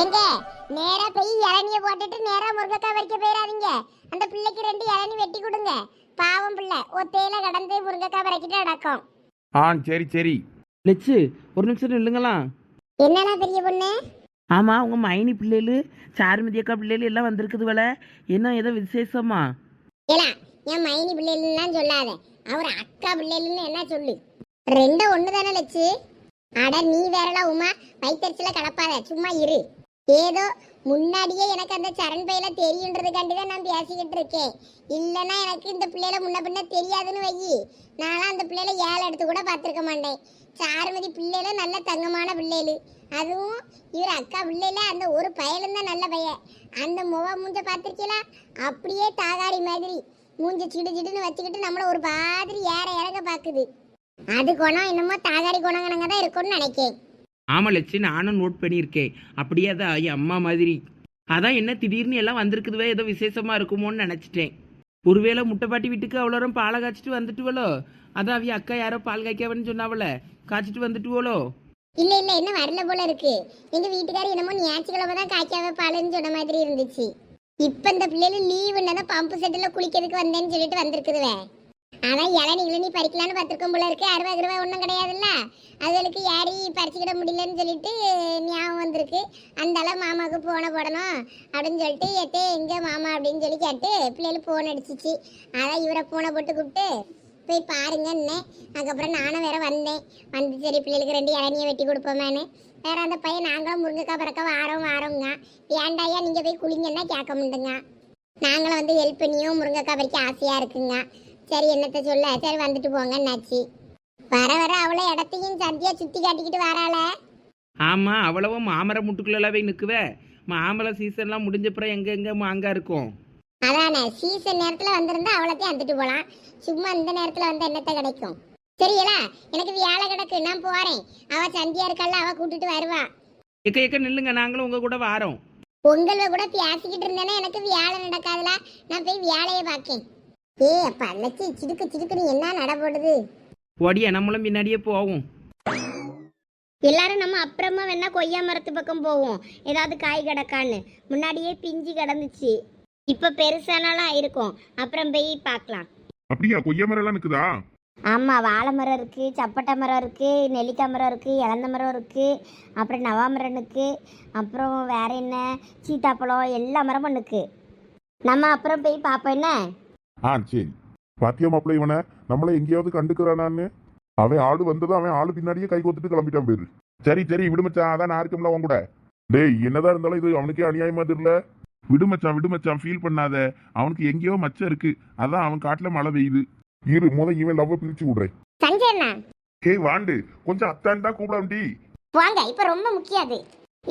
ஏங்க, நேரா போய் இளநிய போட்டுட்டு நேரா முருங்கைக்காய் பறிக்க போயிடாதீங்க. அந்த பிள்ளைக்கு 2 இளநி வெட்டி கொடுங்க. பாவம் பிள்ளை ஒத்தையில கடந்து முருங்கைக்காய் பறிக்கிட்டு நடக்கும். சரி சரி. லெச்சு ஒரு நிமிஷம் நில்லுங்களா. என்னன்னா பெரிய பொண்ணு? ஆமாம் உங்கள் மைனி பிள்ளைகள் சாருமதி அக்கா பிள்ளைகள் எல்லாம் வந்திருக்குது வேலை. என்ன ஏதோ விசேஷமா? ஏலா, என் மைனி பிள்ளைலாம் சொல்லாத, அவர் அக்கா பிள்ளைன்னு என்ன சொல்லு. 2 ஒண்ணு தானே லட்சு. அட நீ வேறலாம் உமா, வயிற்றுல கலப்பாத, சும்மா இரு. ஏதோ முன்னாடியே எனக்கு அந்த சரண் பையில தெரியுன்றதுக்காண்டி தான் நான் பேசிக்கிட்டு இருக்கேன். இல்லைன்னா எனக்கு இந்த பிள்ளைல முன்ன பின்ன தெரியாதுன்னு வையி, நான்லாம் அந்த பிள்ளைல 7 எடுத்து கூட பார்த்துருக்க மாட்டேன். சாருமதி பிள்ளைல நல்ல தங்கமான பிள்ளைகள், அதுவும் இவர் அக்கா பிள்ளைல அந்த ஒரு பயலும் தான் நல்ல பையன். அந்த மூஞ்ச பார்த்துருக்கீங்களா? அப்படியே தாகாடி மாதிரி மூஞ்ச சிடு சிடுன்னு வச்சுக்கிட்டு நம்மள ஒரு மாதிரி இறங்க பார்க்குது. அது குணம் என்னமோ தாகாடி குணங்கனங்க தான் இருக்கும்னு நினைக்கேன். ஆமாம் லட்சு, நானும் நோட் பண்ணியிருக்கேன். அப்படியே தான் என் அம்மா மாதிரி. அதான் என்ன திடீர்னு எல்லாம் வந்திருக்குதுவே, ஏதோ விசேஷமாக இருக்குமோன்னு நினச்சிட்டேன். ஒருவேளை முட்டைப்பாட்டி வீட்டுக்கு அவ்வளோ பாலை காய்ச்சிட்டு வந்துட்டுவளோ? அதான் அவிய அக்கா யாரோ பால் காய்க்காவன்னு சொன்னாவல, காய்ச்சிட்டு வந்துட்டுவளோ? இல்ல இல்ல, என்ன வரல போல இருக்கு. எங்க வீட்டுக்காரர் என்னமோ ஞாயிற்றுக்கிழமை தான் காய்க்காவ பாலுன்னு சொன்ன மாதிரி இருந்துச்சு. இப்ப இந்த பிள்ளைகள் லீவுன்னதான் பம்பு செட்டில் குளிக்கிறதுக்கு வந்தேன்னு சொல்லிட்டு வந்திருக்குதுவே. அதான் இளநீ பறிக்கலான்னு பார்த்துருக்கோம் போல இருக்கு. 60 ரூபாய் ஒன்றும் கிடையாதுல்ல, அதுகளுக்கு யாரி பறிச்சுக்கிட முடியலன்னு சொல்லிட்டு ஞாபகம் வந்திருக்கு. அந்த அளவு மாமாவுக்கு போனை போடணும் அப்படின்னு சொல்லிட்டு எத்தே எங்கே மாமா அப்படின்னு சொல்லி கேட்டு பிள்ளைகளுக்கு ஃபோன் அடிச்சிச்சு. அதான் இவரை ஃபோனை போட்டு கூப்பிட்டு போய் பாருங்கன்னே. அதுக்கப்புறம் நானும் வேற வந்தேன். வந்து சரி பிள்ளைகளுக்கு 2 இளநியை வெட்டி கொடுப்போமேன்னு. வேற அந்த பையன் நாங்களும் முருங்கைக்காய் பறக்க வாரோங்க. ஏண்டாயா நீங்கள் போய் குளிங்கன்னா கேட்க முடியுங்க. நாங்களும் வந்து ஹெல்ப் பண்ணியும் முருங்கைக்காய் பறிக்க ஆசையாக இருக்குங்க. சரி என்னத்த சொல்ல, சரி வந்துட்டு போங்கன்னாச்சு. வர வர அவளை இடத்தையும் சந்தியா சுற்றி காட்டிக்கிட்டு வராள. ஆமாம், அவ்வளவும் மாமர முட்டுக்குள்ளெல்லாம் போய் நிற்குவே. மாம்பழ சீசன்லாம் முடிஞ்சப்புறம் எங்கே மாங்காய் இருக்கும். அதானே, சீசன் நேரத்தில் வந்திருந்தா அவ்வளோத்தையும் வந்துட்டு போகலாம். சும்மா இந்த நேரத்தில் வந்து என்னத்தை கிடைக்கும். சரிங்களா, எனக்கு வேலை கிடக்கு, நான் போகிறேன். அவள் சந்தியா இருக்கல்ல, அவள் கூட்டிட்டு வருவா. எக்க நில்லுங்க, நாங்களும் உங்கள் கூட வாரோம். உங்களை கூட பேசிக்கிட்டு இருந்தேன்னா எனக்கு வேலை நடக்காதுல, நான் போய் வேலையை பார்க்கேன். ஏ அப்பா லட்சி, சிடுக்குன்னு என்ன நடப்படுது? ஓடியா, நம்மளும் பின்னாடியே போவோம். எல்லாரும் நம்ம அப்புறமா வேணா கொய்யா மரத்து பக்கம் போவோம், ஏதாவது காய் கிடக்கான்னு. முன்னாடியே பிஞ்சு கிடந்துச்சு, இப்ப பெருசானாலும் இருக்கும். அப்புறம் போய் பார்க்கலாம். அப்படியா? கொய்யா மரம் எல்லாம் இருக்குதா? ஆமா, வாழை மரம் இருக்கு, சப்பட்டை மரம் இருக்கு, நெல்லிக்காய் மரம் இருக்கு, இளந்த மரம் இருக்கு, அப்புறம் நவாமரம் இருக்கு, அப்புறம் வேற என்ன சீத்தாப்பழம், எல்லா மரமும் இருக்கு. நம்ம அப்புறம் போய் பார்ப்போம் என்ன. சரி. பாத்தியா மாப்பிள்ள, இவனை நம்மள எங்கேயாவது கண்டுக்கிறானான்னு? அவன் ஆடு வந்ததும் அவன் ஆளு பின்னாடியே கை கோத்துட்டு கிளம்பிட்டான் பேரு. சரி விடுமச்சான், அதான் நான் இருக்கம்ல உன் கூட. டேய், என்னதான் இருந்தாலும் இது அவனுக்கே அநியாயமா தெரியல. விடுமச்சான் ஃபீல் பண்ணாத. அவனுக்கு எங்கேயோ மச்சம் இருக்கு, அதான் அவன் காட்டுல மழை பெய்யுது. இரு இவன் லவ்வ பிரிச்சு விடுறேன். சஞ்சயண்ணா, வாண்டு கொஞ்சம் அத்தான் தான் கூப்பிடாண்டி. வாங்க, இப்ப ரொம்ப முக்கியம்.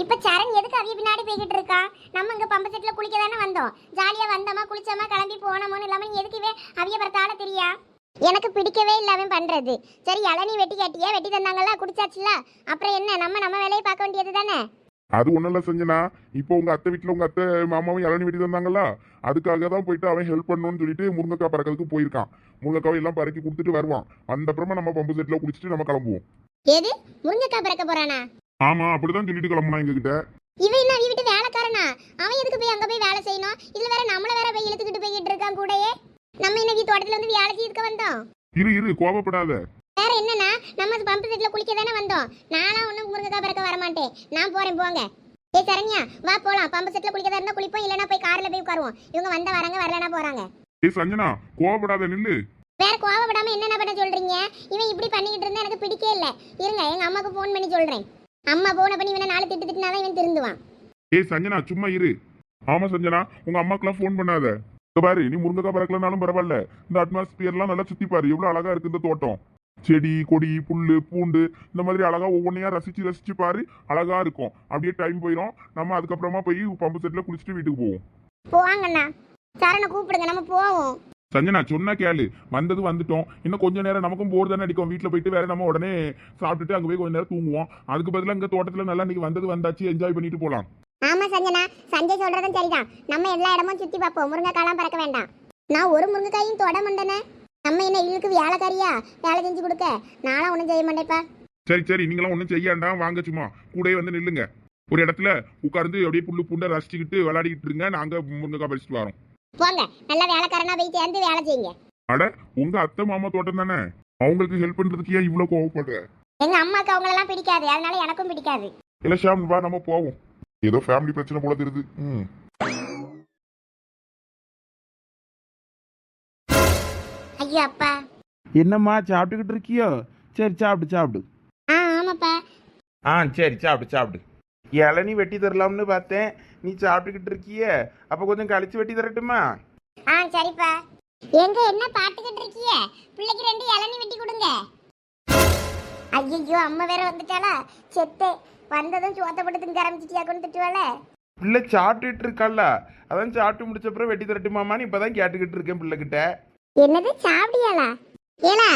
இப்ப சரண் எதுக்கு அவிய பின்னாடி போய்கிட்டு இருக்கா? நம்ம இங்க பம்பு செட்ல குளிக்க தானே வந்தோம். ஜாலியா வந்தோமா, குளிச்சோமா, கிளம்பி போனோமோன்னு இல்லாம எதுக்குவே அவிய பரத்தால தெரியா? எனக்கு பிடிக்கவே இல்லாம பண்றது. சரி, இளநீ வெட்டி கேட்டியா, வெட்டி தந்தாங்கல்ல, குடிச்சாச்சுல, அப்புறம் என்ன, நம்ம வேலையை பார்க்க வேண்டியது தானே. அது ஒண்ணும் இல்ல செஞ்சனா, இப்போ உங்க அத்தை வீட்டுல உங்க அத்தை மாமாவும் இளநீ வெட்டி தந்தாங்கல்ல, அதுக்காக தான் போயிட்டு அவன் ஹெல்ப் பண்ணணும்னு சொல்லிட்டு முருங்கைக்காய் பறக்கிறதுக்கு போயிருக்கான். முருங்கைக்காய் எல்லாம் பறக்கி கொடுத்துட்டு வருவான். அந்த அப்புறமா நம்ம பம்பு செட்ல குளிச்சுட்டு நம்ம கிளம்புவோம். எது, முருங்கைக்காய் பறக்க போறானா? ஆமா, அப்படிதான் சொல்லிட்டு கிளம்புனா எங்க கிட்ட. இவன் என்ன வீட்டு வேலைக்காரனா? அவன் எதுக்கு போய் அங்க போய் வேலை செய்யணும்? இதுல வேற நம்மள வேற போய் இழுத்துக்கிட்டு போய்கிட்டு இருக்கான் கூடயே. நம்ம என்ன தோட்டத்துல வந்து வேலை செய்யறதுக்கு வந்தோம்? இரு கோபப்படாத. வேற என்னன்னா, நம்ம பம்பு செட்ல குளிக்க தானே வந்தோம். நானா ஒண்ணும் முருங்கைக்காய் பறக்க வர மாட்டேன். நான் போறேன், போங்க. ஏ சரண்யா, வா போலாம். பம்பு செட்ல குளிக்க இருந்தா குளிப்போம், இல்லனா போய் கார்ல போய் உட்காருவோம். இவங்க வந்தா வராங்க, வரலனா போறாங்க. சஞ்சனா, கோபப்படாத, நில்லு. வேற கோவப்படாம என்ன பண்ண சொல்றீங்க? இவன் இப்படி பண்ணிக்கிட்டு இருந்தா எனக்கு பிடிக்கவே இல்ல. இருங்க, எங்க அம்மாக்கு போன் பண்ணி சொல்றேன். அம்மா போன பண்ணி இவனை 4 திட்டுனாதான் இவன் திருந்துவான். சஞ்சனா, சும்மா இரு. ஆமா சஞ்சனா, உங்க அம்மாக்கெல்லாம் போன் பண்ணாத. பாரு, நீ முருங்கைக்காய் பறக்கலனாலும் பரவாயில்ல, இந்த அட்மாஸ்பியர்லாம் நல்லா சுத்தி பாரு, எவ்வளவு அழகா இருக்கு இந்த தோட்டம். செடி கொடி புல்லு பூண்டு இந்த மாதிரி அழகா ஒவ்வொன்றையா ரசிச்சு பாரு, அழகா இருக்கும். அப்படியே டைம் போயிடும். நம்ம அதுக்கப்புறமா போய் பம்பு செட்ல குளிச்சுட்டு வீட்டுக்கு போவோம். போவாங்கண்ணா, சரணை கூப்பிடுங்க, நம்ம போவோம். சஞ்சனா, சொன்னா கேளு. வந்துட்டோம். இன்னும் கொஞ்ச நேரம் நமக்கும் போர் தானே அடிக்கும். வீட்டுல போயிட்டு வேற நம்ம உடனே சாப்பிட்டுட்டு அங்க போய் கொஞ்ச நேரம் தூங்குவோம். அதுக்கு பதிலாக இங்க தோட்டத்துல நல்லா இன்னைக்கு வந்தாச்சு, என்ஜாய் பண்ணிட்டு போலாம். ஆமா சஞ்சனா, சஞ்சய் சொல்றதும் சரிதான். நம்ம எல்லா இடமும் சுத்தி பார்ப்போம். முருங்கைக்காலாம் பறக்க வேண்டாம். நான் ஒரு முருங்கைக்காயும் தொட மாட்டேனே. நம்ம என்ன இவளுக்கு வேலைக்காரியா வேலை செஞ்சு கொடுக்க? நானும் ஒன்றும் செய்ய மாட்டேப்பா. சரி சரி, நீங்களாம் ஒன்றும் செய்யாண்டாம், வாங்க சும்மா கூடயே வந்து நில்லுங்க. ஒரு இடத்துல உட்கார்ந்து அப்படியே புல்லு பூண்டை ரசிச்சுக்கிட்டு விளையாடிக்கிட்டு இருங்க, நாங்க முருங்கைக்காய் பறிச்சுட்டு வரோம். போங்க, நல்ல வேலைக்காரனா போய் சேர்ந்து வேலை செய்யுங்க. அட, உங்க அத்தை மாமா தோட்டம் தானே, அவங்களுக்கு ஹெல்ப் பண்றதுக்கு ஏன் இவ்வளவு கோவப்படுற? எங்க அம்மாக்கு அவங்களெல்லாம் பிடிக்காது, அதனால எனக்கும் பிடிக்காது. இல்ல ஷாம், வா நம்ம போவோம். ஏதோ ஃபேமிலி பிரச்சனை போல தெரியுது. ஐயோ அப்பா. என்னம்மா சாப்பிட்டுக்கிட்டு இருக்கியோ? சரி சாப்பிடு சாப்பிடு. ஆமாப்பா. சரி சாப்பிடு சாப்பிடு. இளநீ வெட்டி தரலாம்னு பார்த்தேன், நீ சாப்பிட்டுக்கிட்டு இருக்கிய. அப்போ கொஞ்சம் கழிச்சு வெட்டி தரட்டுமா? சரிப்பா. எங்க என்ன பாட்டுக்கிட்டு இருக்கிய? பிள்ளைக்கு 2 இளநீ வெட்டி கொடுங்க. ஐயோ, அம்மா வேற வந்துட்டாளா? செத்தே. வந்ததும் சோத்த போட்டு திங்க ஆரம்பிச்சிட்டியாக்குன்னு திட்டுவாள. பிள்ளை சாப்பிட்டுட்டு இருக்கல்ல, அதான் சாப்பிட்டு முடிச்ச அப்புறம் வெட்டி தரட்டுமாமான்னு இப்பதான் கேட்டுக்கிட்டு இருக்கேன் பிள்ளைகிட்ட. என்னது சாப்பிடியாளா? ஏலா,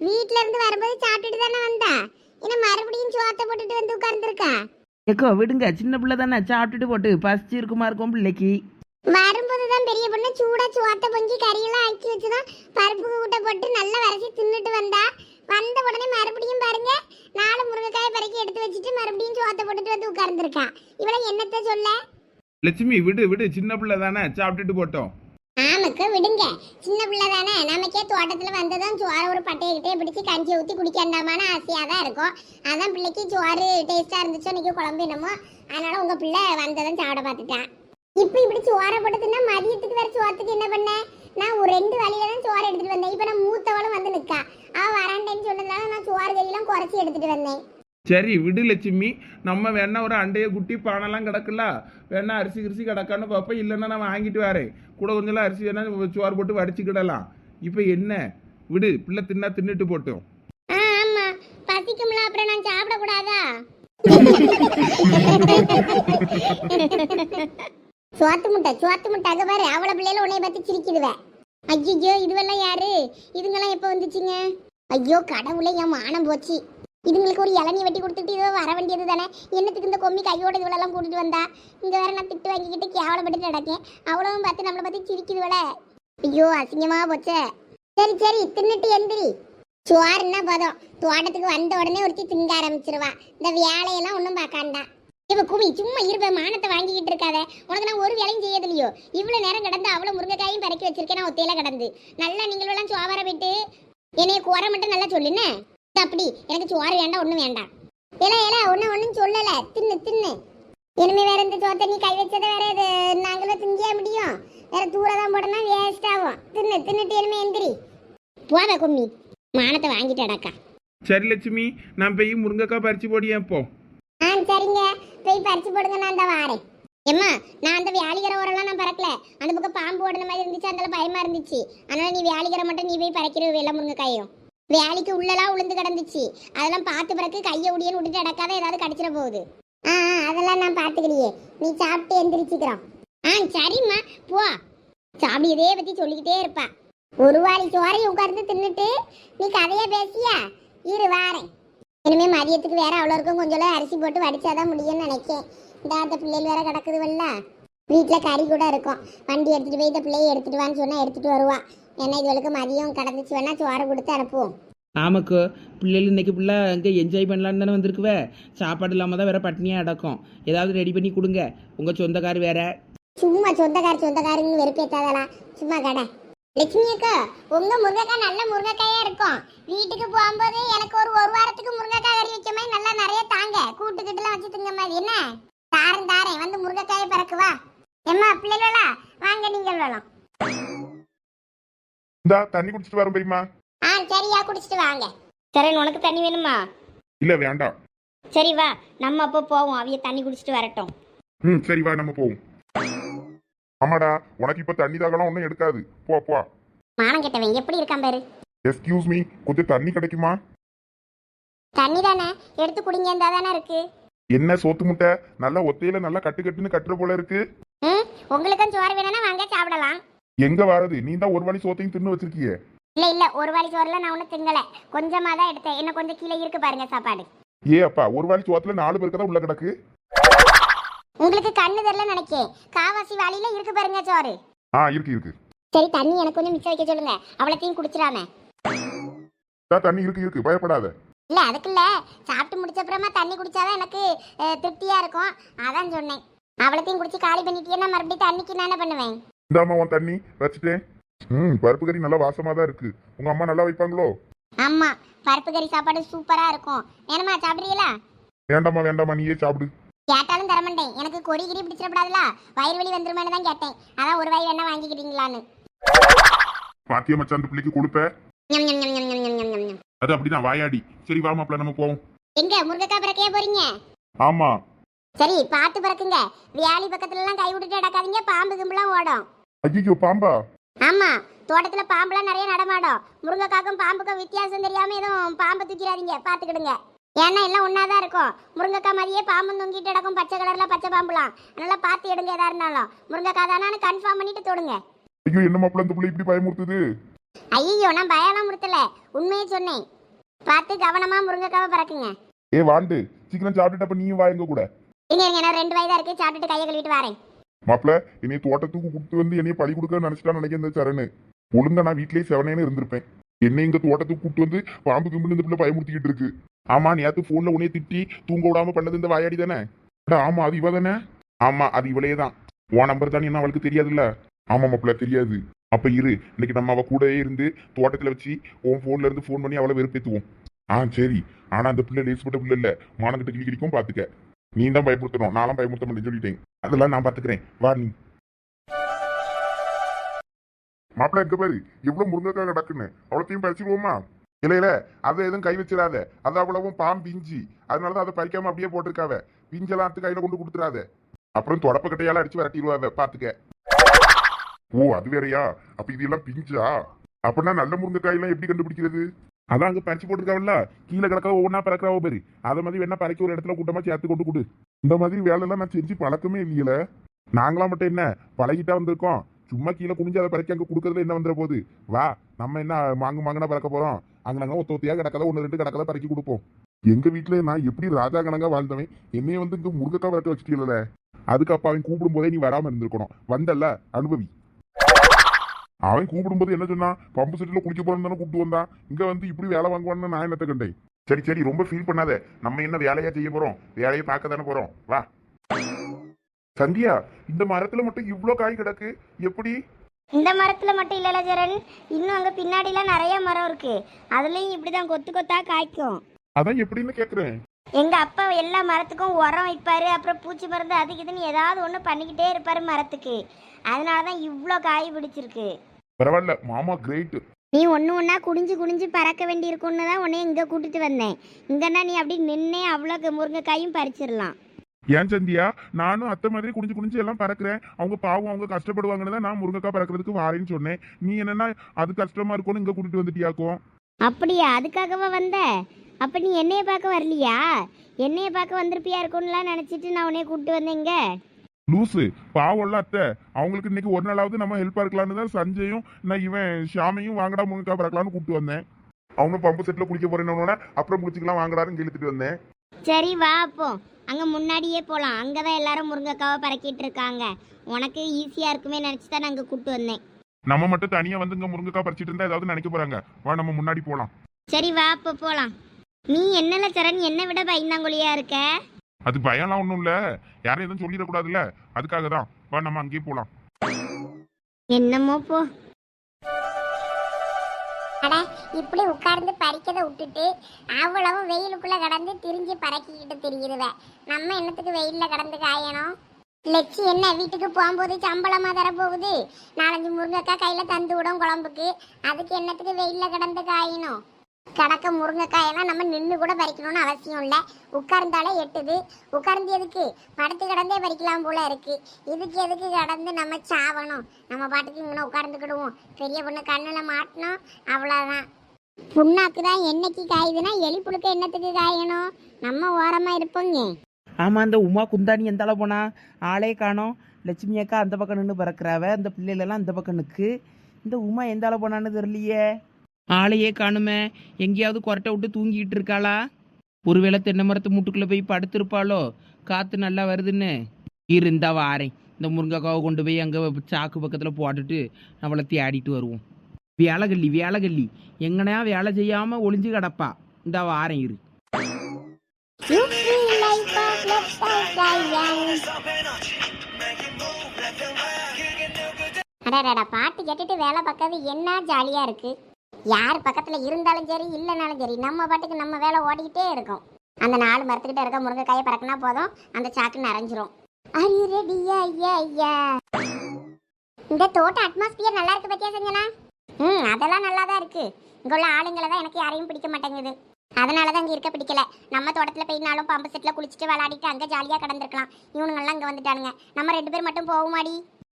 வீட்ல இருந்து வரும்போது சாப்பிட்டுட்டு தானே வந்தா, என்ன மறுபடியும் சோத்த போட்டுட்டு வந்து உட்கார்ந்துருக்கா? ஏக்கோ விடுங்க, சின்ன பிள்ளை தானே, சாப்பிட்டுட்டு போட்டு பசிச்சு இருக்குமா இருக்கும் பிள்ளைக்கு. வரும்போதுதான் பெரிய பொண்ணு சூடா சோத்த பொங்கி கறியெல்லாம் ஆக்கி வச்சுதான் பருப்பு கூட்ட போட்டு நல்லா வரைச்சி தின்னுட்டு வந்தா. வந்த உடனே மறுபடியும் பாருங்க 4 முருங்கைக்காயை பறக்கி எடுத்து வச்சுட்டு மறுபடியும் சோத்த போட்டுட்டு வந்து உட்கார்ந்துருக்கா. இவளை என்னத்த சொல்ல? லட்சுமி விடு விடு, சின்ன பிள்ளை தானே, சாப்பிட்டுட்டு போட்டோம். ஆமாக்க விடுங்க, சின்ன பிள்ளை தானே. நமக்கே தோட்டத்துல வந்ததும் சோற ஒரு பட்டையிட்டே பிடிச்சி கஞ்சி ஊற்றி குடிக்கண்டாமான ஆசையா தான் இருக்கும். அதான் பிள்ளைக்கு சோறு டேஸ்டா இருந்துச்சோ இன்னைக்கு குழம்பு என்னமோ, அதனால உங்க பிள்ளை வந்ததும் சாப்பிட பார்த்துட்டான். இப்ப இப்படி சோற போட்டதுன்னா மதியத்துக்கு வேற சோத்துக்கு என்ன பண்ண? நான் ஒரு 2 வழியில தான் சோறு எடுத்துட்டு வந்தேன். இப்ப நான் மூத்தவளும் வந்து நிக்கா, அவ வராண்டேன்னு சொன்னதுனால நான் சோறு கையெல்லாம் குறைச்சி எடுத்துட்டு வந்தேன். சரி விடு லட்சுமி, நம்ம வேணா ஒரு அண்டைய குட்டி பானைலாம் கிடக்குல்ல, வேணா அரிசி கிரிசி கிடக்கான்னு பார்ப்போம். இல்லைன்னா நான் வாங்கிட்டு வரேன், கூட கொஞ்சம் அரிசி வேணா சோறு போட்டு வடிச்சுக்கிடலாம். இப்போ என்ன, விடு, பிள்ளை தின்னா தின்னுட்டு போட்டோம். ஆமா, பசிக்கும்ல, அப்புறம் நான் சாப்பிட கூடாதா? சோத்து முட்டை அங்க பாரு, அவளை பிள்ளைல உன்னைய பத்தி சிரிக்குதுவேன். ஐயோ, இதுவெல்லாம் யாரு? இதுங்கெல்லாம் எப்ப வந்துச்சுங்க? ஐயோ கடவுளே, என் மானம் போச்சு. இதுங்களுக்கு ஒரு இளநீ வெட்டி கொடுத்துட்டு இதுவோ வர வேண்டியது தானே. என்னத்துக்கு இந்த கொம்மி கையோட இதுவெல்லாம் கூட்டிட்டு வந்தா? இங்க வேற நான் திட்டு வாங்கிக்கிட்டு கேவலப்பட்டு நடக்கேன், அவ்வளவும் பார்த்து நம்மளை பத்தி சிரிக்குது வேலை. ஐயோ அசிங்கமா போச்சே. சரி சரி, தின்னுட்டு எந்திரி. சோறுன்னா போதும், தோட்டத்துக்கு வந்த உடனே ஒருத்தி திங்க ஆரம்பிச்சிருவா. இந்த வேலையெல்லாம் ஒன்றும் பார்க்காண்டா. இவ குமி சும்மா இருப்ப, மானத்தை வாங்கிக்கிட்டு இருக்காத. உனக்கு நான் ஒரு வேலையும் செய்யதில்லையோ? இவ்வளவு நேரம் கிடந்து அவ்வளவு முருங்கைக்காயும் பறக்கி வச்சிருக்கேன் நான் ஒத்தையில கிடந்து. நல்லா நீங்கள் எல்லாம் சோவர விட்டு என்னைய குறை மட்டும் நல்லா சொல்லுன்னு. அப்படி எனக்கு சோறு வேண்டாம், ஒண்ணும் வேண்டாம். ஏல ஒன்னும் சொல்லல, தின்னு தின்னு. இனிமே வேற இந்த சோத்தை நீ கை வச்சதை வேற இது நாங்களும் திங்கிய முடியும்? வேற தூரதான் போட்டோம்னா வேஸ்ட் ஆகும். தின்னுட்டு இனிமே எந்திரி. போத கும்மி, மானத்தை வாங்கிட்டு அடக்கா. சரி லட்சுமி, நான் போய் முருங்கைக்காய் பறிச்சு போடியேன் இப்போ. சரிங்க, போய் பறிச்சு போடுங்க, நான் அந்த வாரேன். ஏம்மா, நான் அந்த வேலிக்கிற ஓரெல்லாம் நான் பறக்கல. அந்த பக்கம் பாம்பு ஓடுன மாதிரி இருந்துச்சு, அந்த பயமா இருந்துச்சு. அதனால நீ வேலிக்கிற மட்டும் நீ போய் பறக்கிற வெள்ள முருங்கைக்காயும். வேலிக்கு உள்ளலாம் உளுந்து கிடந்துச்சு, அதெல்லாம் பார்த்து பிறகு கையை உடியன்னு விட்டுட்டு அடக்காத ஏதாவது கடிச்சிட போகுது. அதெல்லாம் நான் பார்த்துக்கிறியே, நீ சாப்பிட்டு எந்திரிச்சிக்கிறோம். சரிம்மா போ. சாப்பிடு, இதே பத்தி சொல்லிக்கிட்டே இருப்பா. ஒரு வாரி சோறையும் உட்கார்ந்து தின்னுட்டு நீ கதையா பேசியா? இரு வாரேன். இனிமே மதியத்துக்கு வேற அவ்வளோ இருக்கும், கொஞ்சம் அரிசி போட்டு வடிச்சாதான் முடியும்னு நினைக்கேன். இந்த பிள்ளைகள் வேற கிடக்குதுவல்ல, வீட்டில் கறி கூட இருக்கும். வண்டி எடுத்துட்டு போய் இந்த பிள்ளையை எடுத்துட்டு வான்னு சொன்னா எடுத்துட்டு வருவா. ஏன்னா இதுவளுக்கு மதியம் கிடந்துச்சு, வேணா சோறு கொடுத்து அனுப்புவோம். ஆமாக்கோ, பிள்ளைகள் இன்னைக்கு பிள்ளை அங்கே என்ஜாய் பண்ணலான்னு தானே வந்திருக்குவே. சாப்பாடு இல்லாமல் தான் வேற பட்னியாக அடக்கும். ஏதாவது ரெடி பண்ணி கொடுங்க, உங்கள் சொந்தக்கார் வேற. சும்மா சொந்தக்காரன்னு வெறுப்பேத்தாதலாம், சும்மா கடை. லட்சுமி அக்கா, உங்க முருங்கைக்காய் நல்ல முருங்கைக்காயா இருக்கும். வீட்டுக்கு போகும்போது எனக்கு ஒரு வாரத்துக்கு முருங்கைக்காய் கறி வைக்க மாதிரி நல்லா நிறைய தாங்க, கூட்டுக்கிட்டுலாம் வச்சு திங்க மாதிரி. என்ன தாரேன், வந்து முருங்கைக்காயை பறக்குவா. எம்மா பிள்ளைகளா வாங்க, நீங்கள் வேணும். இந்தா தண்ணி குடிச்சிட்டு வரோம் பெரியமா. சரியா, குடிச்சிட்டு வாங்க. சரி, உனக்கு தண்ணி வேணுமா? இல்ல வேண்டாம். சரி வா, நம்ம அப்போ போவோம், அவிய தண்ணி குடிச்சிட்டு வரட்டும். சரி வா, நம்ம போவோம். ஆமாடா, உனக்கு இப்ப தண்ணி தாகலாம் ஒன்றும் எடுக்காது, போ போ. மானம் கெட்டவன் எப்படி இருக்கான் பாரு. எஸ்கியூஸ் மீ, கொஞ்சம் தண்ணி கிடைக்குமா? தண்ணி தானே, எடுத்து குடிங்க, இருந்தா தானே இருக்கு. என்ன சோத்து முட்டை, நல்லா ஒத்தையில நல்லா கட்டுன்னு கட்டுற போல இருக்கு. உங்களுக்கும் சோறு வேணும்னா வாங்க சாப்பிடலாம். எங்க வாரது, நீ தான் ஒரு வாரி சோத்தையும் தின்னு வச்சிருக்கியே. இல்ல ஒரு வாரி சோறுல நான் ஒன்னும் திங்கல, கொஞ்சமா தான் எடுத்தேன். என்ன கொஞ்சம் கீழே இருக்கு பாருங்க சாப்பாடு. ஏ அப்பா, ஒரு வாரி சோத்துல 4 பேருக்கு தான் உள்ள கிடக்கு. உங்களுக்கு கண்ணு தெரியல நினைக்கேன், காவாசி வாளியில இருக்கு பாருங்க சோறு. இருக்கு. சரி, தண்ணி எனக்கு கொஞ்சம் மிச்சம் வைக்க சொல்லுங்க, அவ்வளத்தையும் குடிச்சிடாம. தண்ணி இருக்கு, பயப்படாத. இல்ல அதுக்கு இல்ல, சாப்பிட்டு முடிச்ச அப்புறமா தண்ணி குடிச்சாதான் எனக்கு திருப்தியா இருக்கும், அதான் சொன்னேன். அவ்வளத்தையும் குடிச்சு காலி பண்ணிட்டீங்கன்னா மறுபடியும் தண்ணிக்கு நான் என்ன பண்ணுவேன்? இந்தாம்மா உன் தண்ணி வச்சுட்டேன். பருப்பு கறி நல்லா வாசமா தான் இருக்கு. உங்க அம்மா நல்லா வைப்பாங்களோ? ஆமா, பருப்பு கறி சாப்பாடு சூப்பரா இருக்கும். வேணுமா, சாப்பிடுறீங்களா? வேண்டாமா வேண்டாமா, நீயே சாப்பிடு. கேட்டாலும் தரமாட்டேன், எனக்கு கொடி கிரி பிடிச்சிடப்படாதுல, வயிறு வலி வந்துருமான்னு தான் கேட்டேன். அதான் ஒரு வாய் வேணா வாங்கிக்கிறீங்களான்னு. பாத்தியா மச்சான், அந்த பிள்ளைக்கு கொடுப்ப. ஞம் ஞம் ஞம் ஞம் ஞம் ஞம் ஞம் ஞம். அது அப்படிதான் வாயாடி. சரி வா மாப்பிள்ள, நம்ம போவோம். எங்க முருங்கைக்காய் பறக்கையா போறீங்க? ஆமா. சரி பார்த்து பறக்குங்க, வியாழி பக்கத்துல எல்லாம் கை விட்டுட்டு நடக்காதீங்க, பாம்பு கும்பலாம் ஓடும். ஐயோ பாம்பா? ஆமா, தோட்டத்துல பாம்புலாம் நிறைய நடமாடும். முருங்கைக்காக்கும் பாம்புக்கும் வித்தியாசம் தெரியாம எதுவும் பாம்பை தூக்கிடாதீங்க, பாத்துக்கிடுங்க. ஏன்னா எல்லாம் ஒன்னாதான் இருக்கும். முருங்கைக்காய் மாதிரியே பாம்பு தொங்கிட்டு கிடக்கும், பச்சை கலர்ல பச்சை பாம்புலாம். நல்லா பார்த்து எடுங்க, எதா இருந்தாலும் முருங்கைக்காய் தானு கன்ஃபார்ம் பண்ணிட்டு தொடுங்க. ஐயோ என்ன மாப்பிள்ள, இந்த பிள்ளை இப்படி பயமுறுத்துது? ஐயோ நான் பயம்லாம் முறுத்தல, உண்மையே சொன்னேன். பார்த்து கவனமா முருங்கைக்காவை பறக்குங்க. ஏ வாண்டு, சீக்கிரம் சாப்பிட்டுட்டு நீயும் வா எங்க கூட. இங்க நான் 2 வயதா இருக்கு, சாப்பிட்டுட்டு கையை கழுவிட்டு வரேன். மாப்பிள்ள, என்னைய தோட்டத்துக்கு கூப்பிட்டு வந்து என்னைய பழி கொடுக்க நினைச்சிட்டான்னு நினைக்கிறேன் இந்த சரணு. ஒழுங்கா நான் வீட்லயே செவனேன்னு இருந்திருப்பேன். என்னை இங்க தோட்டத்துக்கு கூப்பிட்டு வந்து பாம்பு கும்பிட்டு இந்த பிள்ளை பயமுறுத்திக்கிட்டு இருக்கு. ஆமா, நேத்து போன்ல உன்னைய திட்டி தூங்க விடாம பண்ணது இந்த வாயாடி தானே? ஆமா அது இவ தானே? ஆமா அது இவளே தான். உன் நம்பர் தானே, என்ன அவளுக்கு தெரியாதுல்ல? ஆமா மாப்பிள்ள தெரியாது. அப்ப இரு, இன்னைக்கு நம்ம அவ கூடவே இருந்து தோட்டத்துல வச்சு உன் போன்ல இருந்து போன் பண்ணி அவளை வெறுப்பேத்துவோம். சரி. ஆனா அந்த பிள்ளை லேசுப்பட்ட பிள்ளை இல்ல, மானங்கிட்ட கிளி கிளிக்கும் பாத்துக்க. நீ தான் பயப்படுத்தணும், நானும் பயமுறுத்த மாட்டேன்னு சொல்லிட்டேன். அதெல்லாம் நான் பாத்துக்கிறேன், வா நீ. மாப்பிள்ள எங்க பாரு, எவ்வளவு முருங்கைக்காய் கிடக்குன்னு. அவ்வளோத்தையும் பறிச்சுக்குவோமா? இல்ல அதை எதுவும் கை வச்சிடாத, அது அவ்வளவும் பாம்பு பிஞ்சு, அதனாலதான் அதை பறிக்காம அப்படியே போட்டிருக்காவ. பிஞ்செல்லாம் அத்து கையில கொண்டு கொடுத்துடாத, அப்புறம் தொடப்ப கட்டையால அடிச்சு விரட்டிடுவாவ, பாத்துக்க. ஓ அது வேறையா? அப்ப இது எல்லாம் பிஞ்சா? அப்படின்னா நல்ல முருங்கைக்காய் எல்லாம் எப்படி கண்டுபிடிக்கிறது? அதான் அங்க பறிச்சு போட்டிருக்காவல்ல, கீழே கிடக்க ஒவ்வொன்னா பறக்கிறாவோ பேரு. அதை மாதிரி வேணா பறக்க ஒரு இடத்துல கூட்டமா சேர்த்து கொண்டு கொடு. இந்த மாதிரி வேலை எல்லாம் நான் செஞ்சு பழக்கமே இல்லையில. நாங்களாம் மட்டும் என்ன பழகிட்டா வந்திருக்கோம். சும்மா கீழே குனிஞ்சு அதை பறக்க அங்க கொடுக்கறதுல என்ன வந்துட போகுது? வா, நம்ம என்ன மாங்குனா பறக்க போறோம்? அங்கனாங்க ஒத்தியா கிடக்கதா 1-2 கிடக்கதா பறக்கி கொடுப்போம். எங்க வீட்டுல நான் எப்படி ராஜா கணங்கா வாழ்ந்தவன், என்னைய வந்து இங்க முருங்கைக்காய் பறக்க வச்சுட்டீங்கல்ல. அதுக்கு அப்ப அவன் கூப்பிடும் போதே நீ வராம இருந்திருக்கணும். வந்தல்ல, அனுபவி. அவன் கூப்பிடும்போது என்ன சொன்னா, பம்பு செட்டில குளிக்க போறேன்னு தானே கூப்பிட்டு வந்தான். இங்க வந்து இப்படி வேலை வாங்குவான்னு நான் என்னத்த கண்டேன். சரி சரி, ரொம்ப ஃபீல் பண்ணாத. நம்ம என்ன வேலையா செய்ய போறோம்? வேலையை பார்க்க தானே போறோம், வா. சந்தியா, இந்த மரத்துல மட்டும் இவ்ளோ காய் கிடக்கு, எப்படி? இந்த மரத்துல மட்டும் இல்லல ஜெரன், இன்னும் அங்க பின்னாடிலாம் நிறைய மரம் இருக்கு, அதுலயும் இப்படிதான் கொத்து கொத்தா காய்க்கும். அதான் எப்படின்னு கேக்குறேன். எங்க அப்பா எல்லா மரத்துக்கும் உரம் வைப்பாரு, அப்புறம் பூச்சி மருந்து அதுக்கு இதுன்னு ஏதாவது ஒண்ணு பண்ணிக்கிட்டே இருப்பாரு மரத்துக்கு. அதனாலதான் இவ்ளோ காய் பிடிச்சிருக்கு. பரவாயில்ல, மாமா கிரேட். நீ ஒண்ணு குடிஞ்சு குடிஞ்சு பறக்க வேண்டி இருக்குன்னு தான் உன்னை இங்க கூட்டிட்டு வந்தேன். இங்கன்னா நீ அப்படி நின்னே அவ்வளோ முருங்கைக்காயும் பறிச்சிடலாம். ஏன் சந்தியா, நானும் அத்தை மாதிரி குடிஞ்சு குடிஞ்சு எல்லாம் பறக்கிறேன். அவங்க பாவம், அவங்க கஷ்டப்படுவாங்கன்னு தான் நான் முருங்கைக்காய் பறக்கிறதுக்கு வாரேன்னு சொன்னேன். நீ என்னன்னா அது கஷ்டமா இருக்கும்னு இங்க கூட்டிட்டு வந்துட்டியாக்கும். அப்படியா, அதுக்காகவா வந்த? அப்ப நீ என்னைய பார்க்க வரலையா? என்னைய பார்க்க வந்திருப்பியா இருக்கும்லாம் நினைச்சிட்டு நான் உன்னைய கூப்பிட்டு வந்தேங்க. லூசு, பாவம்ல அத்தை. அவங்களுக்கு இன்னைக்கு ஒரு நாளாவது நம்ம ஹெல்ப்பா இருக்கலான்னு தான் சஞ்சயும் நான் இவன் ஷாமையும் வாங்கடா முருங்கைக்காய் பறக்கலான்னு கூப்பிட்டு வந்தேன். அவங்க பம்பு செட்ல குளிக்க போறேன்னு அப்புறம் முடிச்சுக்கலாம் வாங்கடாருன்னு இழுத்துட்டு வந்தேன். சரி வா, அப்போ அங்க முன்னாடியே போலாம். அங்கதான் எல்லாரும் முருங்கைக்காவை பறக்கிட்டு இருக்காங்க, உனக்கு ஈஸியா இருக்குமே நினைச்சு தான் அங்க கூப்பிட்டு வந்தேன். நம்ம மட்டும் தனியா வந்து இங்க முருங்கைக்காய் பறிச்சிட்டு இருந்தா ஏதாவது நினைக்க போறாங்க. வா நம்ம முன்னாடி போலாம். சரி வா, அப்போ போலாம். நீ என்னல சரண், என்னை விட பயந்தாங்கொழியா இருக்க? அது பயம்லாம் ஒண்ணும் இல்ல, யாரும் எதுவும் சொல்லிடக்கூடாதுல்ல, அதுக்காக தான். வா நம்ம அங்கேயே போலாம். என்னமோ போ. அட, இப்படி உட்கார்ந்து பறிக்கதை விட்டுட்டு அவ்வளவு வெயிலுக்குள்ள கடந்து திரிஞ்சு பறக்கிக்கிட்டு திரியுதுவ. நம்ம என்னத்துக்கு வெயில்ல கடந்து காயணும்? லட்சி என்ன வீட்டுக்கு போகும்போது சம்பளமா தரப்போகுது? 4-5 முருங்கைக்காய் கையில தந்து விடும் குழம்புக்கு. அதுக்கு என்னத்துக்கு வெயில்ல கடந்து காயணும்? கடக்க முருங்கைக்காயெல்லாம் நம்ம நின்று கூட பறிக்கணும்னு அவசியம் இல்லை, உட்கார்ந்தாலே எட்டுது. உட்கார்ந்து எதுக்கு? படுத்து கடந்தே பறிக்கலாம் போல இருக்கு. இதுக்கு எதுக்கு கடந்து நம்ம சாவணும்? நம்ம பாட்டுக்கு இங்கே உட்கார்ந்துக்கிடுவோம். பெரிய பொண்ணு கண்ணில் மாட்டணும், அவ்வளோதான். புண்ணாக்கு தான் என்னைக்கு காயுதுன்னா எலி புழுக்க என்னத்துக்கு காயணும்? நம்ம ஓரமா இருப்போங்க. ஆமாம், அந்த உமா குந்தாணி எந்தால போனா ஆளே காணோம். லட்சுமி அக்கா அந்த பக்கம் நின்று பறக்கிறாவ, அந்த பிள்ளைகளெல்லாம் அந்த பக்கம் நிற்கு. இந்த உமா எந்தால போனான்னு தெரியலையே, ஆளையே காணுமே. எங்கேயாவது கொரட்டை விட்டு தூங்கிட்டு இருக்காளா? ஒருவேளை தென்னை மரத்து மூட்டுக்குள்ளே போய் படுத்திருப்பாளோ, காற்று நல்லா வருதுன்னு. இருந்தா வாரேன், இந்த முருங்கைக்காவை கொண்டு போய் அங்கே சாக்கு பக்கத்தில் போட்டுட்டு நம்மளை தேடிட்டு வருவோம். வேலைகள்ளி எங்கனையா வேலை செய்யாமல் ஒளிஞ்சு கிடப்பா, இந்த வாரம் இரு. You feel like a left giant. அடடா, பாட்டு கேட்டுட்டு வேலை பார்க்கறது என்ன ஜாலியா இருக்கு. யார் பக்கத்துல இருந்தாலும் சரி இல்லைனாலும் சரி நம்ம பாட்டுக்கு நம்ம வேலை ஓடிக்கிட்டே இருக்கும். அந்த 4 மரத்துக்கிட்ட இருக்க முருங்கைக்காயை பறக்கினா போதும், அந்த சாக்கு நிறைஞ்சிரும். Are you ready? Yeah. இந்த தோட்ட அட்மாஸ்பியர் நல்லா இருக்கு பத்தியா செஞ்சனா? அதெல்லாம் நல்லா தான் இருக்கு. இங்க உள்ள ஆளுங்களை தான் எனக்கு யாரையும் பிடிக்க மாட்டேங்குது. அதனாலதான் இங்க இருக்க பிடிக்கல. நம்ம தோட்டத்துல போயினாலும் பம்பு செட்ல குளிச்சுட்டு விளையாடிட்டு அங்க ஜாலியா கடந்திருக்கலாம். இவனுங்கெல்லாம் இங்க வந்துட்டானுங்க. நம்ம 2 பேர் மட்டும் போகுமாடி?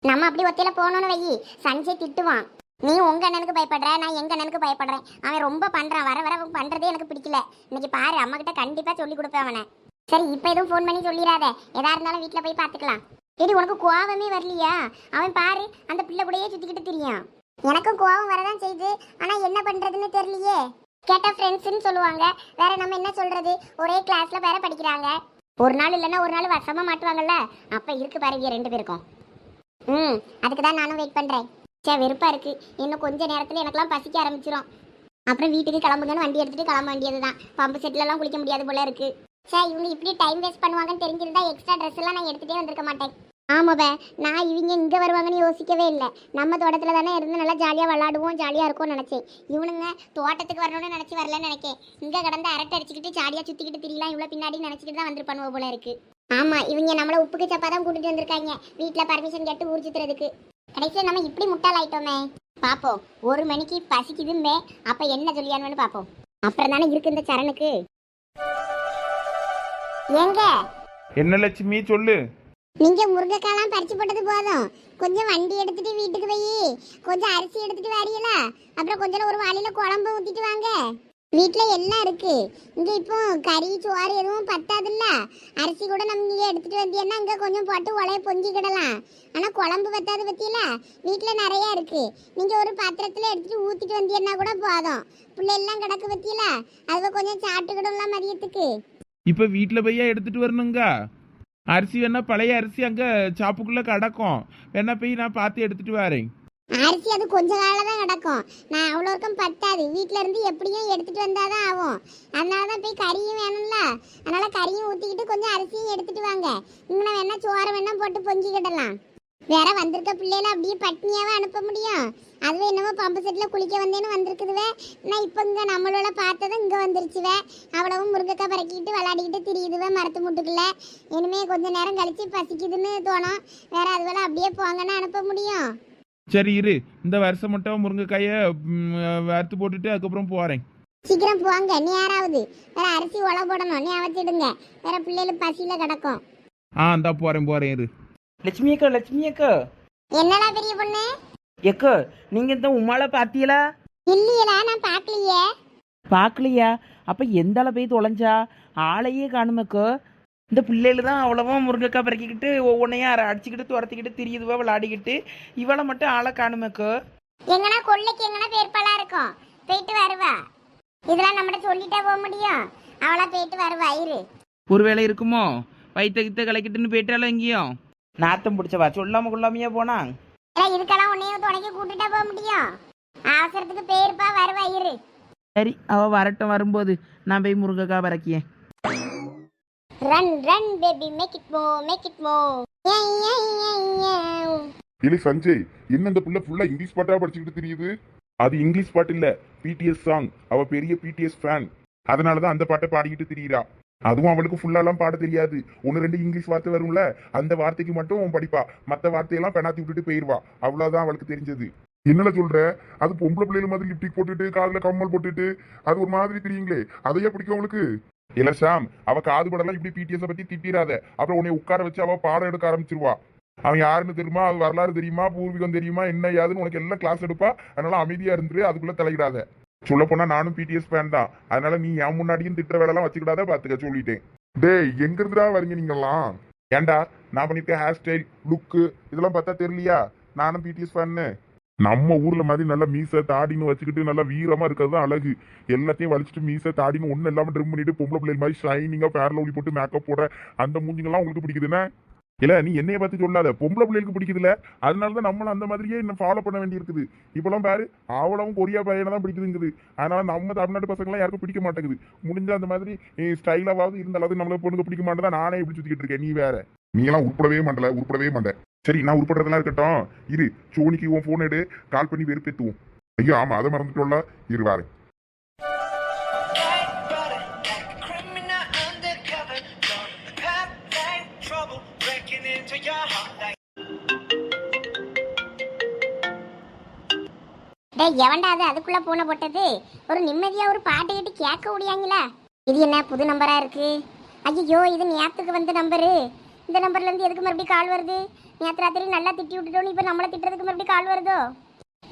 நம்ம அப்படி ஒத்தையில போகணும்னு வை, சஞ்சய் திட்டுவான். நீ உங்க அண்ணனுக்கு பயப்படுற, நான் எங்க அண்ணனுக்கு பயப்படுறேன். அவன் ரொம்ப பண்றான், வர வர பண்றதே எனக்கு பிடிக்கல. இன்னைக்கு பாரு, அம்மா கிட்ட கண்டிப்பா சொல்லி கொடுப்பேன் அவனை. சரி, இப்ப எதுவும் ஃபோன் பண்ணி சொல்லிடாத. எதா இருந்தாலும் வீட்டுல போய் பாத்துக்கலாம். ஏடி, உனக்கு கோவமே வரலையா? அவன் பாரு அந்த பிள்ளை கூடயே சுத்திக்கிட்டு திரியான். எனக்கும் கோவம் வரதான் செய்யுது, ஆனா என்ன பண்றதுன்னு தெரியலையே. கேட்டா ஃப்ரெண்ட்ஸ்ன்னு சொல்லுவாங்க, வேற நம்ம என்ன சொல்றது? ஒரே கிளாஸ்ல வேற படிக்கிறாங்க. ஒரு நாள் இல்லைன்னா ஒரு நாள் வசமா மாட்டுவாங்கல்ல, அப்ப இருக்கு பாருங்க 2 பேருக்கும். அதுக்கு தான் நானும் வெயிட் பண்றேன். சரி, வெறுப்பா இருக்கு. இன்னும் கொஞ்ச நேரத்துல எனக்கெல்லாம் பசிக்க ஆரம்பிச்சிடும். அப்புறம் வீட்டுக்கு கிளம்புங்கன்னு வண்டி எடுத்துட்டு கிளம்ப வேண்டியதுதான். பம்பு செட்ல எல்லாம் குளிக்க முடியாது போல இருக்கு. சரி, இவங்க இப்படி டைம் வேஸ்ட் பண்ணுவாங்கன்னு தெரிஞ்சிருந்தா எக்ஸ்ட்ரா ட்ரெஸ் எல்லாம் நான் எடுத்துட்டே வந்திருக்க மாட்டேன். ஆமாப்ப, நான் இவங்க இங்க வருவாங்கன்னு யோசிக்கவே இல்லை. நம்ம தோட்டத்துல தானே இருந்து நல்லா ஜாலியா விளாடுவோம், ஜாலியா இருக்கும்னு நினைச்சேன். இவனுங்க தோட்டத்துக்கு வரணும்னு நினைச்சு வரலன்னு நினைக்கேன். இங்க கடந்து அரட்டை அடிச்சுக்கிட்டு ஜாலியா சுத்திக்கிட்டு திரியலாம் இவ்வளவு பின்னாடி நினைச்சிட்டு தான் வந்துருப்பானுவ போல இருக்கு. ஆமா, இவங்க நம்மள உப்புக்கு சப்பா தான் கூட்டிட்டு வந்திருக்காங்க வீட்டுல பர்மிஷன் கேட்டு ஊர் சுத்துறதுக்கு. கடைசியா நம்ம இப்படி முட்டாள் ஆயிட்டோமே. பாப்போம், 1 மணிக்கு பசிக்குதுமே, அப்ப என்ன சொல்லியானு பாப்போம். அப்புறம் தானே இருக்கு இந்த சரணுக்கு. ஏங்க, என்ன லட்சுமி சொல்லு. நீங்க முருங்கைக்காலாம் பறிச்சு போட்டது போதும். கொஞ்சம் வண்டி எடுத்துட்டு வீட்டுக்கு போய் கொஞ்சம் அரிசி எடுத்துட்டு வரீங்களா? அப்புறம் கொஞ்சம் ஒரு வாளியில குழம்பு ஊத்திட்டு வாங்க. வீட்டுல எல்லாம் இருக்கு. இங்க இப்போ கறி சோறு எதுவும் பத்தாதுல்ல. அரிசி கூட நம்ம இங்க எடுத்துட்டு வந்தீங்கன்னா இங்க கொஞ்சம் போட்டு உலைய பொங்கிக்கிடலாம். ஆனா குழம்பு பத்தாது பத்தியில வீட்டுல நிறைய இருக்கு. நீங்க ஒரு பாத்திரத்துல எடுத்துட்டு ஊத்திட்டு வந்தீங்கன்னா கூட போதும். பிள்ளை எல்லாம் கிடக்கு பத்தியில, அதுல கொஞ்சம் சாப்பிட்டுக்கிடலாம் மதியத்துக்கு. இப்போ வீட்டில் போய் எடுத்துட்டு வரணுங்க. அரிசி வேணா பழைய அரிசி அங்கே சாப்புக்குள்ளே கிடக்கும், வேணா போய் நான் பார்த்து எடுத்துட்டு வரேன். அரிசி அது கொஞ்ச காலம் தான் கிடக்கும். நான் அவ்வளோ இருக்கும் பத்தாது. வீட்டில இருந்து எப்படியும் எடுத்துட்டு வந்தாதான் ஆகும். அதனால தான் போய் கறியும் வேணும்ல, அதனால கறியும் ஊற்றிக்கிட்டு கொஞ்சம் அரிசியும் எடுத்துட்டு வாங்க. இங்கே வேணா சோறை வேணா போட்டு பொங்கிக்கிடலாம். வேற வந்திருக்க பிள்ளைல அப்படியே பட்னியாவே அனுப்ப முடியும்? அதுவே என்னமோ பம்பு செட்டில் குளிக்க வந்தேன்னு வந்திருக்குதுவே. நான் இப்போ இங்கே நம்மளோட பார்த்ததும் இங்கே வந்துருச்சுவே. அவ்வளவும் முருங்கைக்காய் பறக்கிட்டு விளையாடிக்கிட்டு திரியுதுவே மரத்து முட்டுக்குள்ள. இனிமே கொஞ்ச நேரம் கழிச்சு பசிக்குதுன்னு தோணும். வேற அதுவெல்லாம் அப்படியே போங்கன்னு அனுப்ப முடியும்? சரி இரு, இந்த வருஷம் மட்டும் முருங்கைக்காயை வறுத்து போட்டுட்டு அதுக்கப்புறம் போகிறேன். சீக்கிரம் போங்க. நீ யாராவது வேற அரிசி உழ போடணும், நீ அவச்சிடுங்க. வேற பிள்ளைகளுக்கு பசியில கிடக்கும். இந்தா போகிறேன் இரு. லட்சுமி அக்கா. என்னடா பெரிய பொண்ணு? எக்கோ, நீங்க இந்த உமால பாத்தீங்களா? இல்லையலா, நான் பார்க்கலையே. பார்க்கலையா? அப்ப எந்த அளவு போய் தொலைஞ்சா? ஆளையே காணுமக்கோ. இந்த பிள்ளைகள் தான் அவ்வளவா முருங்கைக்காய் பறக்கிக்கிட்டு ஒவ்வொன்றையும் அடிச்சுக்கிட்டு துரத்திக்கிட்டு திரியுதுவா விளையாடிக்கிட்டு. இவளை மட்டும் ஆளை காணுமக்கோ. எங்கன்னா கொள்ளைக்கு எங்கன்னா பேர்பாலா இருக்கும், போயிட்டு வருவா. இதெல்லாம் நம்மகிட்ட சொல்லிட்டே போக முடியும்? அவளா போயிட்டு வருவா. இரு, ஒருவேளை இருக்குமோ? வயிற்று கலக்கிட்டுன்னு போயிட்டாலும் எங்கேயும் நாத்தம் பிடிச்சவா சொல்லாம கொள்ளாமையா போனா? இதுக்கெல்லாம் உன்னையும் துணைக்கு கூட்டிட்டே போக முடியும்? அவசரத்துக்கு பேருப்பா, வருவா. இரு. சரி, அவ வரட்டும். வரும்போது நான் போய் முருங்கைக்காய் பறக்கியேன். Run run baby, make it more, make it more. இல்லை சஞ்சய், என்ன இந்த புள்ள ஃபுல்லா இங்கிலீஷ் பாட்டா படிச்சுக்கிட்டு தெரியுது? அது இங்கிலீஷ் பாட்டு இல்ல, பிடிஎஸ் சாங். அவ பெரிய பிடிஎஸ் ஃபேன், அதனாலதான் அந்த பாட்டை பாடிக்கிட்டு திரியிறா. அதுவும் அவளுக்கு ஃபுல்லாலாம் பாட தெரியாது. 1-2 இங்கிலீஷ் வார்த்தை வரும்ல, அந்த வார்த்தைக்கு மட்டும் படிப்பா. மற்ற வார்த்தையெல்லாம் பெணாத்தி விட்டுட்டு போயிருவா. அவ்வளவுதான் அவளுக்கு தெரிஞ்சது. என்னல சொல்ற? அது பொம்பளை பிள்ளைகள் மாதிரி லிப்டிக் போட்டுட்டு காதுல கம்மல் போட்டுட்டு அது ஒரு மாதிரி தெரியுங்களே, அதையே பிடிக்கும் அவளுக்கு? இல்ல சாம், அவ காது படலாம் இப்படி பிடிஎஸ் பத்தி திட்டிராத. அப்புறம் உன்னை உட்கார வச்சு அவ பாடம் எடுக்க ஆரம்பிச்சிருவா. அவன் யாருன்னு தெரியுமா, அது வரலாறு தெரியுமா, பூர்வீகம் தெரியுமா, என்ன யாதுன்னு உனக்கு எல்லாம் கிளாஸ் எடுப்பா. அதனால அமைதியா இருந்துரு, அதுக்குள்ள தலையிடாத. சொல்ல போனா நானும் பிடிஎஸ் ஃபேன் தான். அதனால நீ என் முன்னாடியும் திட்டுற வேலை எல்லாம் வச்சுக்கிடாத, பாத்துக்க சொல்லிட்டேன். டேய், எங்க இருந்துடா வரீங்க நீங்கெல்லாம்? ஏன்டா நான் பண்ணிருக்க ஹேர் ஸ்டைல், லுக்கு இதெல்லாம் பார்த்தா தெரியலையா நானும் பிடிஎஸ் ஃபேன்னு? நம்ம ஊர்ல மாதிரி நல்லா மீசை தாடின்னு வச்சுக்கிட்டு நல்லா வீரமா இருக்கிறது தான் அழகு. எல்லாத்தையும் வலிச்சுட்டு மீசை தாடின்னு ஒன்னும் இல்லாம ட்ரிம் பண்ணிட்டு பொம்பளை பிள்ளைகள் மாதிரி ஷைனிங்கா ஃபேர் லவ்லி போட்டு மேக்கப் போட அந்த மூஞ்சிங்கெல்லாம் உங்களுக்கு பிடிக்குதுன்னா இல்ல நீ என்னைய பார்த்து சொல்லாத, பொம்பளை பிள்ளைகளுக்கு பிடிக்குதுல, அதனாலதான் நம்மளும் அந்த மாதிரியே இன்னும் ஃபாலோ பண்ண வேண்டி இருக்குது. இப்பெல்லாம் பாரு, அவளும் கொரியா பையனை தான் பிடிக்குதுங்குது. அதனால நம்ம தமிழ்நாட்டு பசங்களாம் யாருக்கும் பிடிக்க மாட்டேங்குது. முடிஞ்ச அந்த மாதிரி ஸ்டைலாவது இருந்தாலும் நம்மள பொண்ணுக்கு பிடிக்க மாட்டேதான். நானே இப்படி சுத்திக்கிட்டு இருக்கேன். நீ வேற, நீ எல்லாம் உருப்படவே மாட்டேன். சரி, நான் உருப்படுறதெல்லாம் இருக்கட்டும். இரு, சோனிக்கு உன் போன் எடு, கால் பண்ணி வெறுப்பேத்துவோம். ஐயோ ஆமா, அதை மறந்துட்டோம்ல. இரு வாரேன். டேய் எவன்டா அது அதுக்குள்ள போன போட்டது? ஒரு நிம்மதியா ஒரு பாட்டு கேட்டு கேட்க முடியாங்களா? இது என்ன புது நம்பரா இருக்கு? ஐயோ, இது நேத்துக்கு வந்த நம்பரு. இந்த நம்பர்ல இருந்து எதுக்கு மறுபடியும் கால் வருது? நேற்று ராத்திரி நல்லா திட்டி விட்டுட்டோன்னு இப்போ நம்மளை திட்டுறதுக்கு மறுபடியும் கால் வருதோ?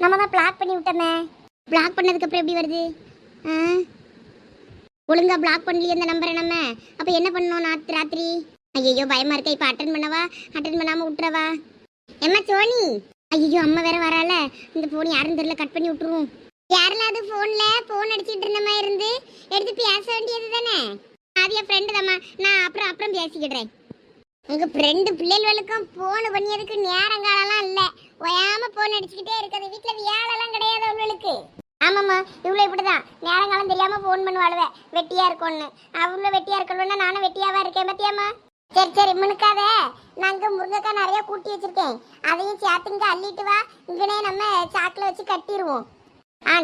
நம்ம தான் பிளாக் பண்ணி விட்டோமே. பிளாக் பண்ணதுக்கு அப்புறம் எப்படி வருது? ஒழுங்கா பிளாக் பண்ணலையே அந்த நம்பரை நம்ம. அப்போ என்ன பண்ணணும் நேற்று ராத்திரி? ஐயோ பயமா இருக்கா. இப்போ அட்டன் பண்ணவா, அட்டன் பண்ணாம விட்டுறவா? எம்மா சோனி. ஐயோ அம்மா வேற வரால. இந்த போன் யாரும் தெரியல, கட் பண்ணி விட்டுருவோம். யாரெல்லாம் அது போன் அடிச்சிட்டு இருந்த மாதிரி இருந்து எடுத்து பேச வேண்டியது தானே. அது என் ஃப்ரெண்டு தாம்மா. நான் அப்புறம் பேசிக்கிடுறேன். உங்க ஃப்ரெண்டு பிள்ளைகளுக்கும் போன் பண்ணியதுக்கு நேரங்காலம்லாம் இல்லை. ஒயாம போன் அடிச்சுக்கிட்டே இருக்குது. வீட்டில் வேலைலாம் கிடையாது அவங்களுக்கு. ஆமாம்மா, இவ்வளோ இப்படிதான் நேரங்காலம் தெரியாம போன் பண்ணுவாளுவ. வெட்டியா இருக்கும்னு. அவ்வளோ வெட்டியா இருக்கணும்னா நானும் வெட்டியாவா இருக்கேன் பத்தியாம்மா. சரி முனுக்காத. நான் இங்கே முருங்கைக்காய் நிறைய கூட்டி வச்சிருக்கேன். அதையும் சேர்த்து இங்கே அள்ளிட்டு வா. இங்கனே நம்ம சாக்கில் வச்சு கட்டிடுவோம்.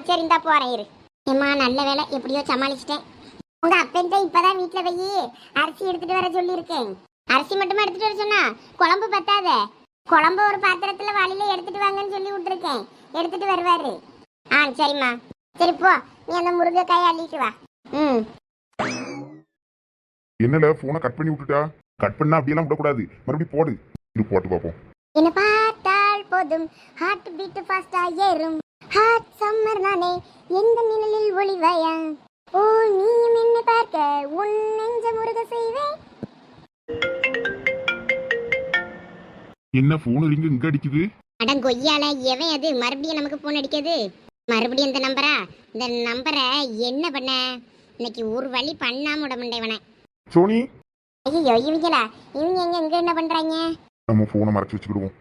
சரி இந்தா போறேன் இரு. ஏம்மா நல்ல வேலை, எப்படியோ சமாளிச்சிட்டேன். உங்க அப்பன்ட்ட இப்பதான் வீட்டில் போய் அரிசி எடுத்துட்டு வர சொல்லியிருக்கேன். அரிசி மட்டுமா எடுத்துட்டு வர சொன்னா? குழம்பு பத்தாத. குழம்பு ஒரு பாத்திரத்துல வாளியில எடுத்துட்டு வாங்கன்னு சொல்லி விட்டுருக்கேன். எடுத்துட்டு வருவாரு. சரிம்மா. சரி போ, நீ அந்த முருங்கைக்காயை அள்ளிட்டு வா. என்னல போனை கட் பண்ணி விட்டுட்டா? கட் பண்ணா அப்படியெல்லாம் விடக்கூடாது, மறுபடியும் போடு. இது போட்டு பார்ப்போம். என்ன பார்த்தால் போதும் ஹார்ட் பீட் ஃபாஸ்டா ஏறும். ஹார்ட் சம்மர் நானே எந்த நிழலில் ஒளிவாயா. ஓ நீயும் என்னை பார்க்க உன் நெஞ்ச முருக செய்வேன். என்ன போன் ரிங் இங்க அடிக்குது? அடங்கொய்யால எவன் அது மறுபடியும் நமக்கு போன் அடிக்குது? மறுபடியும் இந்த நம்பரா? இந்த நம்பரை என்ன பண்ண? இன்னைக்கு ஒரு வழி பண்ணாம விட முடியவன. சோனி. ஐயோ இவங்களா? இவங்க எங்க என்ன பண்றாங்க? நம்ம போனை மறைச்சு வச்சுக்கிடுவோம்.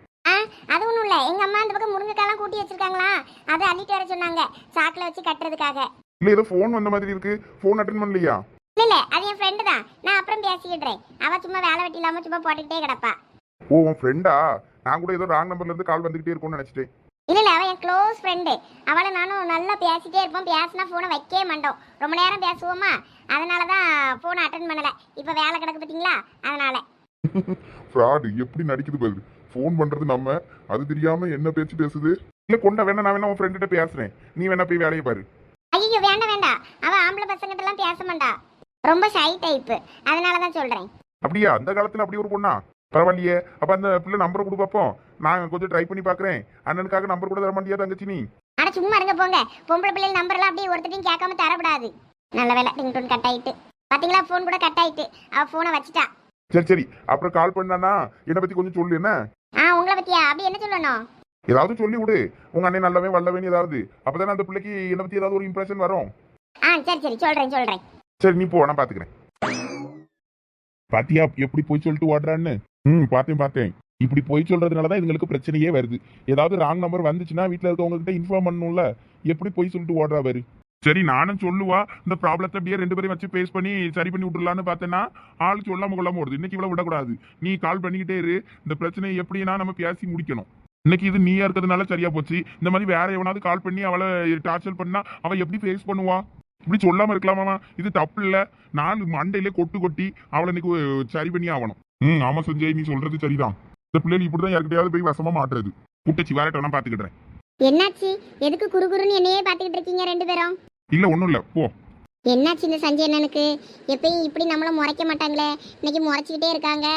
அது ஒண்ணும் இல்ல. எங்க அம்மா அந்த பக்கம் முருங்கைக்காலாம் கூட்டி வச்சிருக்காங்களா, அதை அள்ளிட்டு வர சொன்னாங்க சாக்குல வச்சு கட்டுறதுக்காக. இல்ல ஏதோ போன் வந்த மாதிரி இருக்கு. போன் அட்டெண்ட் பண்ணலையா? இல்ல அது என் ஃப்ரெண்டு தான். நான் அப்புறம் பேசிக்கிடுறேன். அவ சும்மா வேலை வெட்டி இல்லாம சும்மா போட்டுக்கிட்டே கிடப்பா. ஓ உன் ஃப்ரெண்டா? நான் கூட ஏதோ ராங் நம்பர்ல இருந்து கால் வந்துகிட்டே இருக்கும்னு நினைச்சிட்டேன். இல்ல அவ என் க்ளோஸ் ஃப்ரெண்டு. அவளை நானும் நல்லா பேசிட்டே இருப்போம். பேசினா போனை வைக்கவே மாட்டோம். ரொம்ப நேரம் பேசுவோமா, அதனாலதான் போனை அட்டன் பண்ணல. இப்ப வேலை கிடக்கு பார்த்தீங்களா, அதனால. ஃப்ராட் எப்படி நடிக்குது பாரு. ஃபோன் பண்றது நம்ம, அது தெரியாம என்ன பேச்சு பேசுது. இல்ல கொண்ட வேணா, நான் வேணா உன் ஃப்ரெண்ட்ட பேசுறேன். நீ வேணா போய் வேலையை பாரு. ஐயோ வேண்டாம். அவ ஆம்பளை பசங்கிட்ட எல்லாம் பேச மாட்டா. ரொம்ப ஷை டைப். அதனாலதான் சொல்றேன். அப்படியா? அந்த காலத்துல அப்படி ஒரு பொண்ணா? பரவாயில்லையே. அப்ப அந்த பிள்ளை நம்பரை கொடு பார்ப்போம். நான் கொஞ்சம் ட்ரை பண்ணி பாக்குறேன். அண்ணனுக்காக நம்பர் கூட தர மாட்டியா தங்கச்சி நீ? ஆனா சும்மா இருங்க போங்க. பொம்பளை பிள்ளைகள் நம்பர் எல்லாம் அப்படியே ஒருத்தரையும் கேட்காம தரப்படாது. நல்ல வேலை ரிங்டோன் கட் ஆயிட்டு. பாத்தீங்களா, போன் கூட கட் ஆயிட்டு. அவ போனை வச்சுட்டா. சரி அப்புறம் கால் பண்ணானா என்னை பத்தி கொஞ்சம் சொல்லு. என்ன உங்களை பத்தியா? அப்படி என்ன சொல்லணும்? ஏதாவது சொல்லி விடு. உங்க அண்ணன் நல்லவே வல்லவேன்னு ஏதாவது. அப்பதானே அந்த பிள்ளைக்கு என்னை பத்தி ஏதாவது ஒரு இம்ப்ரெஷன் வரும். சரி சொல்றேன். சரி நீ போ, நான் பாத்துக்கிறேன். பாத்தியா எப்படி போய் சொல்லிட்டு ஓடுறான்னு? பார்த்தேன். இப்படி போய் சொல்றதுனாலதான் இதுங்களுக்கு பிரச்சனையே வருது. ஏதாவது ராங் நம்பர் வந்துச்சுன்னா வீட்டுல இருக்கவங்க கிட்ட இன்ஃபார்ம் பண்ணணும்ல. எப்படி போய் சொல்லிட்டு ஓடுறா பாரு. சரி நானும் சொல்லுவா. இந்த ப்ராப்ளத்தை அப்படியே 2 பேரையும் வச்சு பேஸ் பண்ணி சரி பண்ணி விட்டுலான்னு பார்த்தேன்னா ஆள் சொல்லாம கொள்ளாம ஓடுது. இன்னைக்கு இவ்வளவு விடக்கூடாது. நீ கால் பண்ணிக்கிட்டே இரு. இந்த பிரச்சனையை எப்படின்னா நம்ம பேசி முடிக்கணும். இன்னைக்கு இது நீயா இருக்கிறதுனால சரியா போச்சு. இந்த மாதிரி வேற எவனாவது கால் பண்ணி அவளை டார்ச்சர் பண்ணா அவ எப்படி ஃபேஸ் பண்ணுவா? இப்படி சொல்லாம இருக்கலாமா? இது தப்பு இல்ல. நான் மண்டையிலே கொட்டி அவளை இன்னைக்கு சரி பண்ணி ஆகணும். ஆமா சஞ்சய், நீ சொல்றது சரிதான். இந்த பிள்ளைகள் இப்படிதான் யாருக்கிட்டையாவது போய் வசமா மாட்டுறது. கூட்டச்சி வேற நான் பாத்துக்கிட்டேன். என்னாச்சு? எதுக்கு குறுகுறுன்னு என்னையே பாத்துக்கிட்டு இருக்கீங்க 2 பேரும்? இல்ல ஒண்ணும் இல்ல போ. என்னாச்சு இந்த சஞ்சய் அண்ணனுக்கு? எப்பயும் இப்படி நம்மள முறைக்க மாட்டாங்களே, இன்னைக்கு முறைச்சிக்கிட்டே இருக்காங்க.